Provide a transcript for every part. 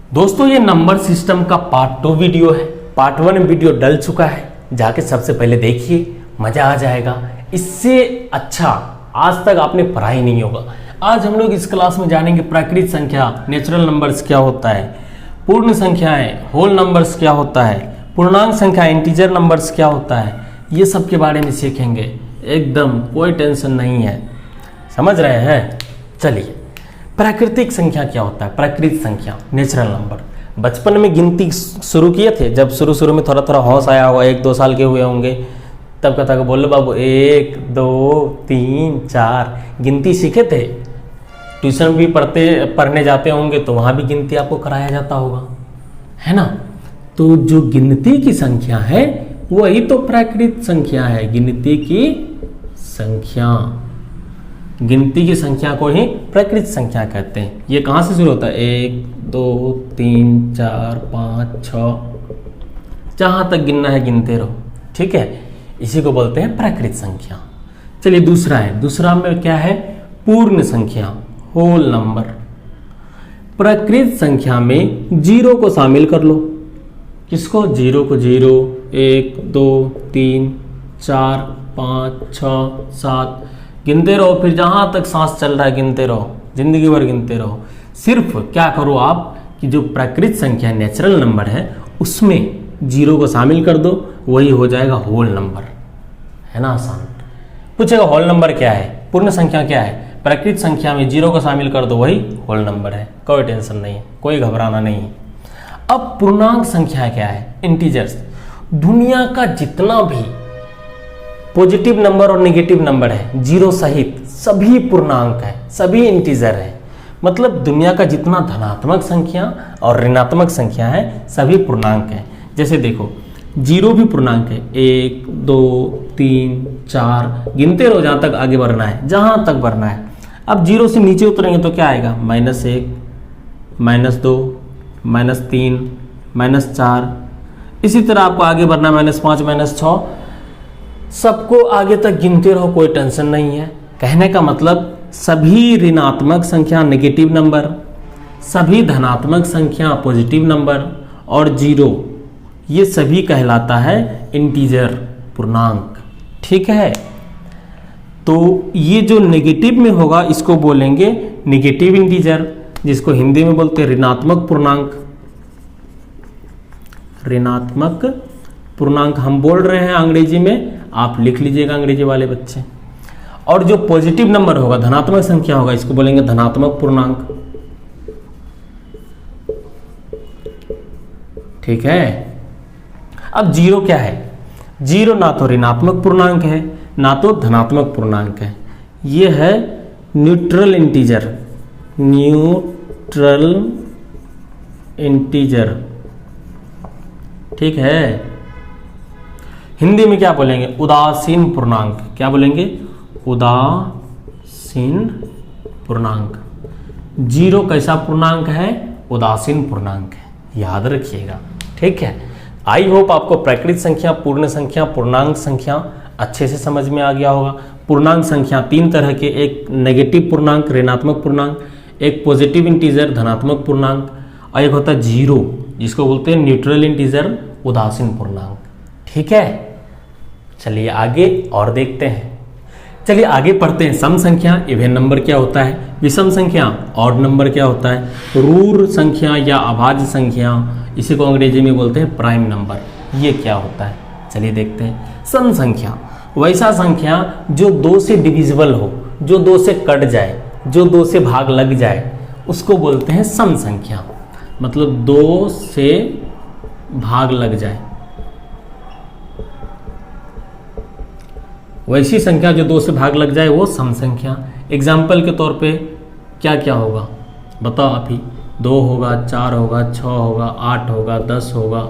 दोस्तों ये number system का पार्ट 2 वीडियो है। पार्ट 1 वीडियो डल चुका है, जाके सबसे पहले देखिए, मजा आ जाएगा। इससे अच्छा आज तक आपने पढ़ा ही नहीं होगा। आज हम लोग इस क्लास में जानेंगे प्राकृतिक संख्या, नेचुरल नंबर्स क्या होता है, पूर्ण संख्याएं, होल नंबर्स क्या होता है, पूर्णांक संख्या इंटीजर नंबर्स क्या होता है, ये सब के बारे में सीखेंगे। एकदम कोई टेंशन नहीं है, समझ रहे हैं। चलिए, प्राकृतिक संख्या क्या होता है? प्राकृतिक संख्या, नेचुरल नंबर। बचपन में गिनती शुरू किए थे, जब शुरू में थोड़ा थोड़ा होश आया होगा, 1-2 साल के हुए होंगे, तब कथा को बोलो बाबू 1 2 3 4 गिनती सीखे थे। ट्यूशन भी पढ़ने जाते होंगे तो वहाँ भी गिनती आपको कराया जाता होगा, है ना। तो जो गिनती की संख्या है वही तो प्राकृतिक संख्या है। गिनती की संख्या, गिनती की संख्या को ही प्राकृतिक संख्या कहते हैं। ये कहाँ से शुरू होता है? 1 2 3 4 5 6, जहाँ तक गिनना है गिनते रहो, ठीक है। इसी को बोलते हैं प्राकृतिक संख्या। चलिए दूसरा है, दूसरा में क्या है? पूर्ण संख्या, होल नंबर। प्राकृतिक संख्या में जीरो को शामिल कर लो। किसको? जीरो को। 0 1 2 3 4 5 6 7 गिनते रहो, फिर जहाँ तक सांस चल रहा है गिनते रहो, जिंदगी भर गिनते रहो। सिर्फ क्या करो आप कि जो प्राकृतिक संख्या नेचुरल नंबर है उसमें जीरो को शामिल कर दो, वही हो जाएगा होल नंबर, है ना। आसान पूछेगा होल नंबर क्या है, पूर्ण संख्या क्या है? प्राकृतिक संख्या में जीरो को शामिल कर दो, वही होल नंबर है। कोई टेंशन नहीं है, कोई घबराना नहीं है। अब पूर्णांक संख्या क्या है? इंटीजर्स। दुनिया का जितना भी पॉजिटिव नंबर और नेगेटिव नंबर है, जीरो सहित सभी पूर्णांक है, सभी इंटीजर है। मतलब दुनिया का जितना धनात्मक संख्या और ऋणात्मक संख्या है सभी पूर्णांक है। जैसे देखो, जीरो भी पूर्णांक है, 1 2 3 4 गिनते रहो जहाँ तक आगे बढ़ना है, जहाँ तक बढ़ना है। अब जीरो से नीचे उतरेंगे तो क्या आएगा? -1 -2 -3 -4। इसी तरह आपको आगे बढ़ना है, -5 -6। सबको आगे तक गिनते रहो, कोई टेंशन नहीं है। कहने का मतलब सभी ऋणात्मक संख्या नेगेटिव नंबर, सभी धनात्मक संख्या पॉजिटिव नंबर और जीरो, ये सभी कहलाता है इंटीजर, पूर्णांक, ठीक है। तो ये जो नेगेटिव में होगा इसको बोलेंगे नेगेटिव इंटीजर, जिसको हिंदी में बोलते हैं ऋणात्मक पूर्णांक। ऋणात्मक पूर्णांक हम बोल रहे हैं अंग्रेजी में, आप लिख लीजिएगा अंग्रेजी वाले बच्चे। और जो पॉजिटिव नंबर होगा, धनात्मक संख्या होगा, इसको बोलेंगे धनात्मक पूर्णांक, ठीक है। अब जीरो क्या है? जीरो ना तो ऋणात्मक पूर्णांक है ना तो धनात्मक पूर्णांक है, ये है न्यूट्रल इंटीजर। न्यूट्रल इंटीजर, ठीक है। हिंदी में क्या बोलेंगे? उदासीन पूर्णांक। क्या बोलेंगे? उदासीन पूर्णांक। जीरो कैसा पूर्णांक है? उदासीन पूर्णांक है, याद रखिएगा, ठीक है। आई होप आपको प्राकृतिक संख्या, पूर्ण संख्या, पूर्णांक संख्या अच्छे से समझ में आ गया होगा। पूर्णांक संख्या 3 तरह के, एक नेगेटिव पूर्णांक ऋणात्मक पूर्णांक, एक पॉजिटिव इंटीजर धनात्मक पूर्णांक, और एक होता है जीरो जिसको बोलते हैं न्यूट्रल इंटीजर, उदासीन पूर्णांक, ठीक है। चलिए आगे और देखते हैं। चलिए आगे पढ़ते हैं। सम संख्या, इवन नंबर क्या होता है? विषम संख्या, ऑड नंबर क्या होता है? रूट संख्या या अभाज्य संख्या, इसी को अंग्रेजी में बोलते हैं प्राइम नंबर, ये क्या होता है? चलिए देखते हैं। सम संख्या वैसा संख्या जो 2 से डिविजिबल हो, जो 2 से कट जाए, जो 2 से भाग लग जाए, उसको बोलते हैं सम संख्या। मतलब 2 से भाग लग जाए, वैसी संख्या जो 2 से भाग लग जाए वो सम संख्या। एग्जाम्पल के तौर पे क्या क्या होगा बताओ आप ही? 2 होगा, 4 होगा, 6 होगा, 8 होगा, 10 होगा,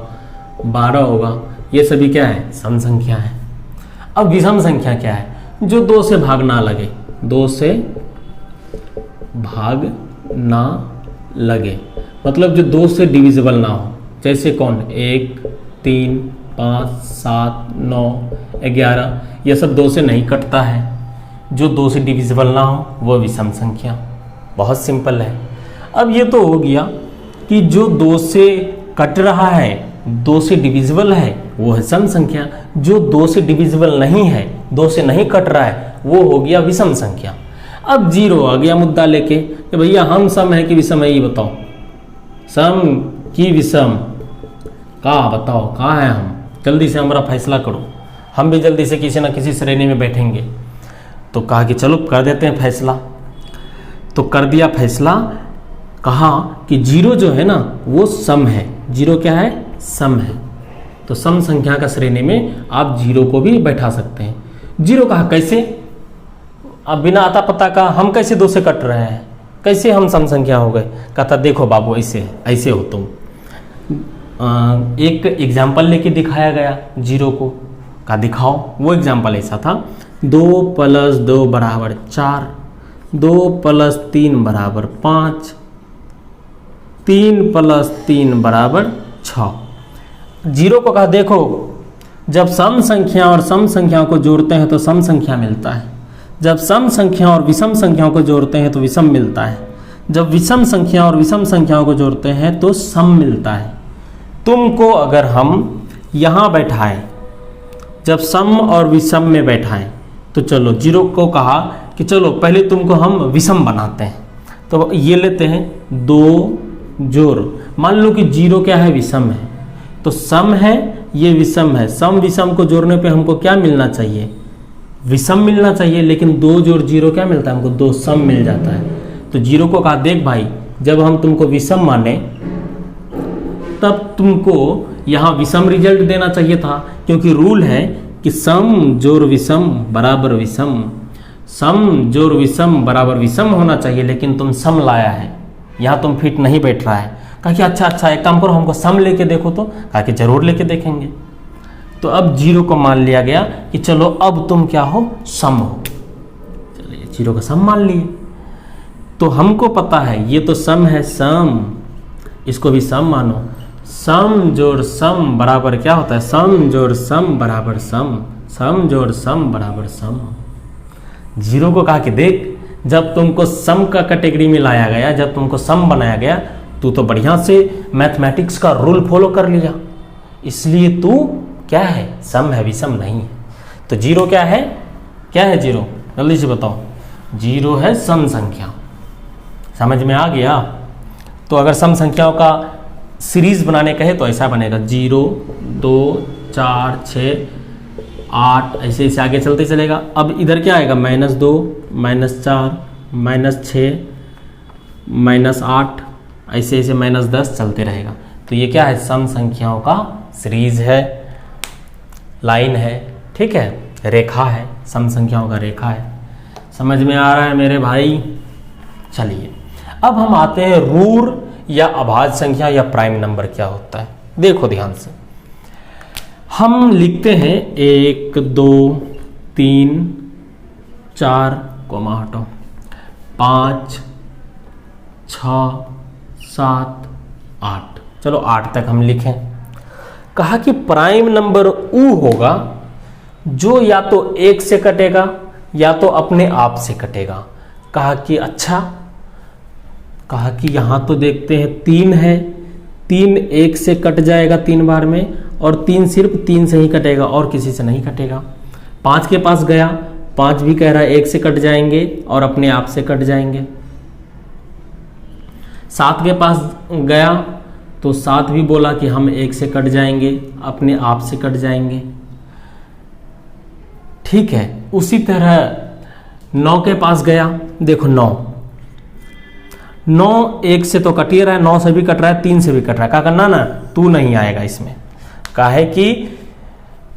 12 होगा, ये सभी क्या है? सम संख्या है। अब विषम संख्या क्या है? जो 2 से भाग ना लगे, 2 से भाग ना लगे, मतलब जो 2 से डिविजिबल ना हो। जैसे कौन? 1 3 5 7 9 11, यह सब 2 से नहीं कटता है। जो 2 से डिविजिबल ना हो वो विषम संख्या। बहुत सिंपल है। अब ये तो हो गया कि जो 2 से कट रहा है, 2 से डिविजिबल है, वो है सम संख्या। जो 2 से डिविजिबल नहीं है, 2 से नहीं कट रहा है, वो हो गया विषम संख्या। अब 0 आ गया मुद्दा लेके कि भैया हम सम है कि विषम है, ये बताओ। सम कि विषम का बताओ, कहाँ है हम? जल्दी से हमारा फैसला करो, हम भी जल्दी से किसी ना किसी श्रेणी में बैठेंगे। तो कहा कि चलो कर देते हैं फैसला। तो कर दिया फैसला, कहा कि 0 जो है ना वो सम है। 0 क्या है? सम है। तो सम संख्या का श्रेणी में आप 0 को भी बैठा सकते हैं। 0 कहा कैसे? अब बिना आता पता का हम कैसे 2 से कट रहे हैं, कैसे हम सम संख्या हो गए? कहता देखो बाबू ऐसे हो तुम। एक एग्जाम्पल लेके दिखाया गया 0 को, का दिखाओ। वो एग्जाम्पल ऐसा था, 2 + 2 = 4, 2 + 3 = 5, 3 + 3 = 6। 0 को कहा देखो जब सम संख्या और सम संख्याओं को जोड़ते हैं तो सम संख्या मिलता है, जब सम संख्या और विषम संख्याओं को जोड़ते हैं तो विषम मिलता है, जब विषम संख्या और विषम संख्याओं को जोड़ते हैं तो सम मिलता है। तुमको अगर हम यहाँ बैठाएं, जब सम और विषम में बैठाएं, तो चलो 0 को कहा कि चलो पहले तुमको हम विषम बनाते हैं। तो ये लेते हैं 2 जोड़, मान लो कि 0 क्या है? विषम है। तो सम है, ये विषम है। सम विषम को जोड़ने पे हमको क्या मिलना चाहिए? विषम मिलना चाहिए, लेकिन 2 जोड़ 0 क्या मिलता है हमको? 2 सम मिल जाता है। तो 0 को कहा देख भाई, जब हम तुमको विषम माने तब तुमको यहाँ विषम रिजल्ट देना चाहिए था, क्योंकि रूल है कि सम जोड़ विषम बराबर विषम, सम जोड़ विषम बराबर विषम होना चाहिए, लेकिन तुम सम लाया है, यहाँ तुम फिट नहीं बैठ रहा है। कहा कि अच्छा एक काम करो, हमको सम लेके देखो। तो कहा कि जरूर लेके देखेंगे। तो अब 0 को मान लिया गया कि चलो अब तुम क्या हो? सम हो। चलिए 0 का सम मान लिए। तो हमको पता है ये तो सम है, सम, इसको भी सम मानो। सम जोड़ सम बराबर क्या होता है? सम जोड़ सम बराबर सम, सम जोड़ सम बराबर सम। 0 को कहा कि देख जब तुमको सम का कैटेगरी में लाया गया, जब तुमको सम बनाया गया, तू तो बढ़िया से मैथमेटिक्स का रूल फॉलो कर लिया, इसलिए तू क्या है? सम है, विषम नहीं है। तो 0 क्या है? क्या है 0? जल्दी से बताओ। 0 है सम संख्या। समझ में आ गया? तो अगर सम संख्याओं का सीरीज बनाने कहे तो ऐसा बनेगा 0, 2, 4, 6, 8, ऐसे ऐसे आगे चलते चलेगा। अब इधर क्या आएगा? -2, -4, -6, -8, ऐसे ऐसे -10 चलते रहेगा। तो ये क्या है? सम संख्याओं का सीरीज है, लाइन है, ठीक है, रेखा है, सम संख्याओं का रेखा है। समझ में आ रहा है मेरे भाई? चलिए अब हम आते हैं रूट या अभाज्य संख्या या प्राइम नंबर क्या होता है। देखो ध्यान से, हम लिखते हैं 1, 2, 3, 4, कोमा हटो, 5, 6, 7, 8। चलो 8 तक हम लिखें। कहा कि प्राइम नंबर वो होगा जो या तो 1 से कटेगा या तो अपने आप से कटेगा। कहा कि अच्छा, कहा कि यहाँ तो देखते हैं 3 है, 3 1 से कट जाएगा 3 बार में, और 3 सिर्फ 3 से ही कटेगा और किसी से नहीं कटेगा। 5 के पास गया, 5 भी कह रहा है 1 से कट जाएंगे और अपने आप से कट जाएंगे। 7 के पास गया तो 7 भी बोला कि हम 1 से कट जाएंगे, अपने आप से कट जाएंगे। ठीक है, उसी तरह 9 के पास गया, देखो 9 1 से तो कट ही रहा है, 9 से भी कट रहा है, 3 से भी कट रहा है। क्या करना ना, तू नहीं आएगा इसमें। कहा है कि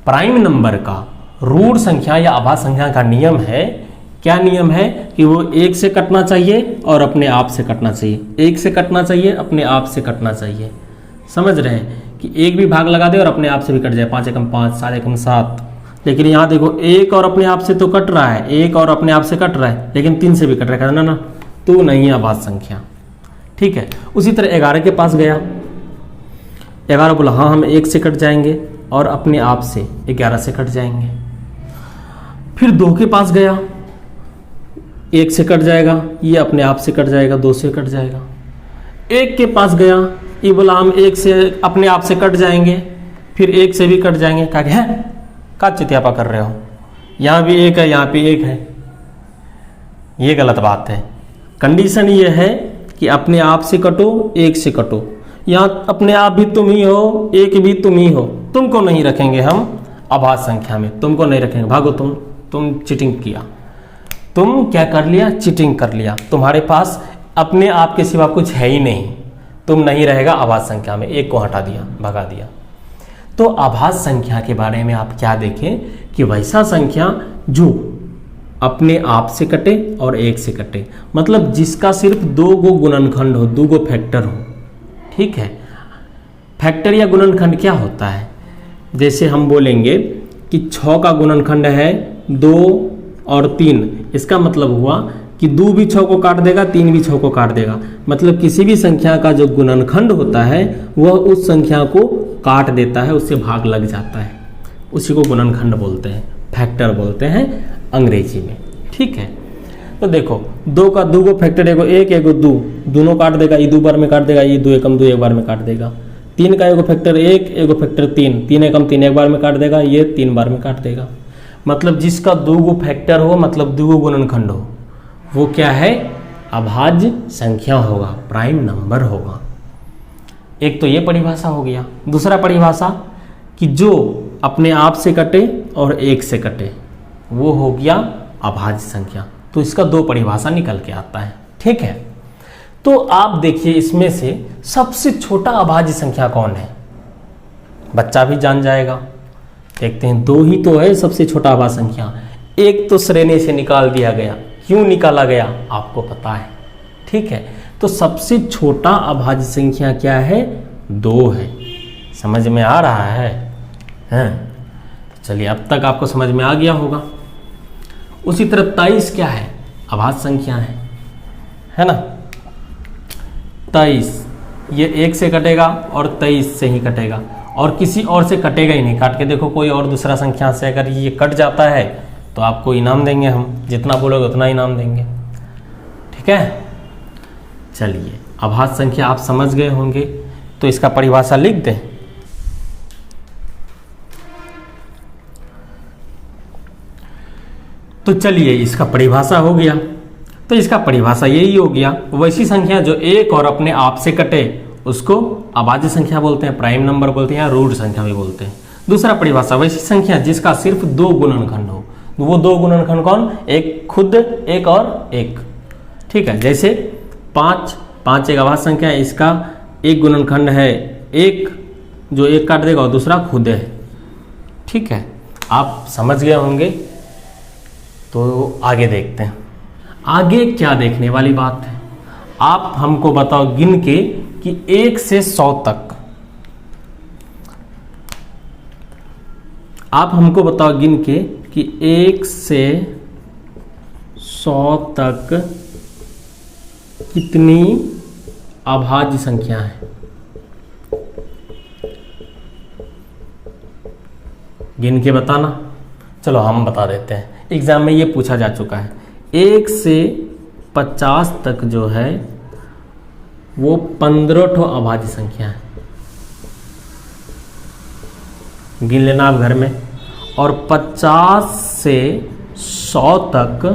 प्राइम नंबर का रूट संख्या या आभाज्य संख्या का नियम है, क्या नियम है कि वो 1 से कटना चाहिए और अपने आप से कटना चाहिए, 1 से कटना चाहिए, अपने आप से कटना चाहिए। समझ रहे हैं कि 1 भी भाग लगा दे और अपने आप से भी कट जाए, 5 एकम 5, 7 एकम 7। लेकिन यहाँ देखो 1 और अपने आप से तो कट रहा है, 1 और अपने आप से कट रहा है, लेकिन 3 से भी कट रहा है। ना तो नहीं है आभाज्य संख्या। ठीक है, उसी तरह 11 के पास गया, 11 बोला हाँ हम 1 से कट जाएंगे और अपने आप से 11 से कट जाएंगे। फिर 2 के पास गया, 1 से कट जाएगा, ये अपने आप से कट जाएगा, 2 से कट जाएगा। 1 के पास गया, ये बोला हम एक से अपने आप से कट जाएंगे, फिर एक से भी कट जाएंगे। क्या है का चित्यापा कर रहे हो, यहाँ भी एक है, यहाँ पे एक है, ये गलत बात है। कंडीशन ये है कि अपने आप से कटो, एक से कटो। यहाँ अपने आप भी तुम ही हो, एक भी तुम ही हो, तुमको नहीं रखेंगे हम अभाज्य संख्या में, तुमको नहीं रखेंगे। भागो तुम चीटिंग किया, तुम क्या कर लिया, चीटिंग कर लिया। तुम्हारे पास अपने आप के सिवा कुछ है ही नहीं, तुम नहीं रहेगा अभाज्य संख्या में, एक को हटा दिया, भगा दिया। तो अभाज्य संख्या के बारे में आप क्या देखें कि वैसा संख्या जो अपने आप से कटे और एक से कटे, मतलब जिसका सिर्फ दो गो गुणनखंड हो, दो गो फैक्टर हो। ठीक है, फैक्टर या गुणनखंड क्या होता है, जैसे हम बोलेंगे कि 6 का गुणनखंड है 2 और 3, इसका मतलब हुआ कि 2 भी 6 को काट देगा, 3 भी 6 को काट देगा। मतलब किसी भी संख्या का जो गुणनखंड होता है वह उस संख्या को काट देता है, उससे भाग लग जाता है, उसी को गुणनखंड बोलते हैं, फैक्टर बोलते हैं अंग्रेजी में। ठीक है, तो देखो 2 का 2 गो फैक्टर, एगो 1 एगो 2, दोनों काट देगा, ये 2 बार में काट देगा, ये 2 एकम 2 एक बार में काट देगा। 3 का एगो फैक्टर 1 एगो फैक्टर 3, 3 एकम 3 एक बार में काट देगा, ये 3 बार में काट देगा। मतलब जिसका 2 गो फैक्टर हो, मतलब 2 गो गुणनखंड हो, वो क्या है, अभाज्य संख्या होगा, प्राइम नंबर होगा। एक तो ये परिभाषा हो गया। दूसरा परिभाषा कि जो अपने आप से कटे और एक से कटे, वो हो गया अभाज्य संख्या। तो इसका 2 परिभाषा निकल के आता है। ठीक है, तो आप देखिए इसमें से सबसे छोटा अभाज्य संख्या कौन है, बच्चा भी जान जाएगा। देखते हैं, 2 ही तो है सबसे छोटा अभाज्य संख्या, एक तो श्रेणी से निकाल दिया गया। क्यों निकाला गया आपको पता है। ठीक है, तो सबसे छोटा अभाज्य संख्या क्या है, 2 है। समझ में आ रहा है, हैं? चलिए, अब तक आपको समझ में आ गया होगा। उसी तरह 23 क्या है, अभाज्य संख्या है ना। 23 ये 1 से कटेगा और 23 से ही कटेगा, और किसी और से कटेगा ही नहीं। काट के देखो, कोई और दूसरा संख्या से अगर ये कट जाता है तो आपको इनाम देंगे हम, जितना बोलोगे उतना इनाम देंगे। ठीक है, चलिए, अभाज्य संख्या आप समझ गए होंगे, तो इसका परिभाषा लिख दें। तो चलिए, इसका परिभाषा हो गया। तो इसका परिभाषा यही हो गया, वैसी संख्या जो एक और अपने आप से कटे उसको अभाज्य संख्या बोलते हैं, प्राइम नंबर बोलते हैं, या रूट संख्या भी बोलते हैं। दूसरा परिभाषा, वैसी संख्या जिसका सिर्फ 2 गुणनखंड हो। वो 2 गुणनखंड कौन, एक खुद एक और एक। ठीक है, जैसे 5 एक अभाज्य संख्या है, इसका एक गुणनखंड है 1, जो एक काट देगा, और दूसरा खुद है। ठीक है, आप समझ गए होंगे। तो आगे देखते हैं, आगे क्या देखने वाली बात है। आप हमको बताओ गिन के कि 1 से 100 तक, आप हमको बताओ गिन के कि 1 से 100 तक कितनी अभाज्य संख्या है। गिन के बताना। चलो हम बता देते हैं, एग्जाम में ये पूछा जा चुका है। 1 से 50 तक जो है वो 15 ठो अभाज्य संख्या है। गिन लेना आप घर में। और 50 से 100 तक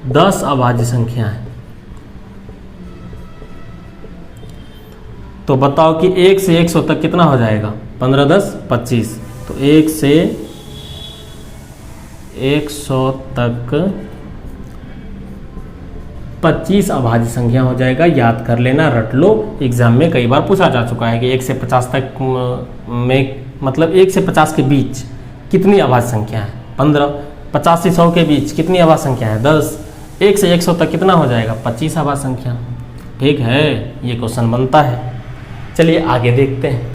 10 अभाज्य संख्या है। तो बताओ कि 1 से 100 तक कितना हो जाएगा, 15 10 25। तो 1 से 100 तक 25 अभाज्य संख्या हो जाएगा। याद कर लेना, रट लो, एग्जाम में कई बार पूछा जा चुका है कि 1 से 50 तक में, मतलब 1 से 50 के बीच कितनी अभाज्य संख्या है, 15। 50 से 100 के बीच कितनी अभाज्य संख्या है, 10। 1 से 100 तक कितना हो जाएगा, 25 अभाज्य संख्या। ठीक है, ये क्वेश्चन बनता है। चलिए आगे देखते हैं।